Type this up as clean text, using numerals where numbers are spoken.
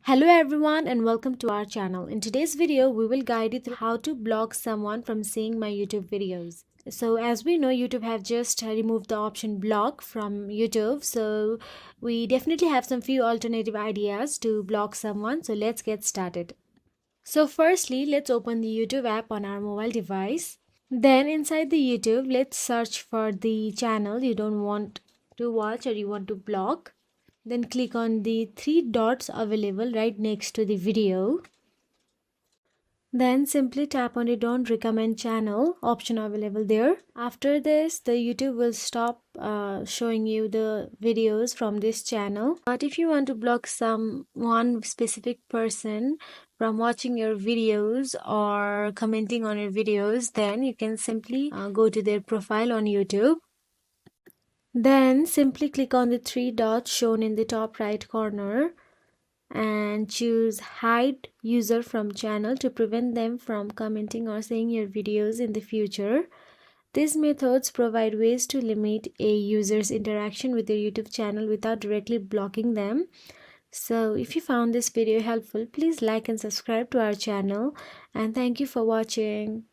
Hello everyone and welcome to our channel. In today's video, we will guide you through how to block someone from seeing my YouTube videos. So as we know, YouTube have just removed the option block from YouTube. So we definitely have some few alternative ideas to block someone. So let's get started. So firstly, let's open the YouTube app on our mobile device. Then inside the YouTube, let's search for the channel you don't want to watch or you want to block. Then click on the three dots available right next to the video. Then simply tap on the don't recommend channel option available there. After this, the YouTube will stop showing you the videos from this channel. But if you want to block one specific person from watching your videos or commenting on your videos, then you can simply go to their profile on YouTube. Then simply click on the three dots shown in the top right corner and choose hide user from channel to prevent them from commenting or seeing your videos in the future. These methods provide ways to limit a user's interaction with your YouTube channel without directly blocking them. So if you found this video helpful, please like and subscribe to our channel, and thank you for watching.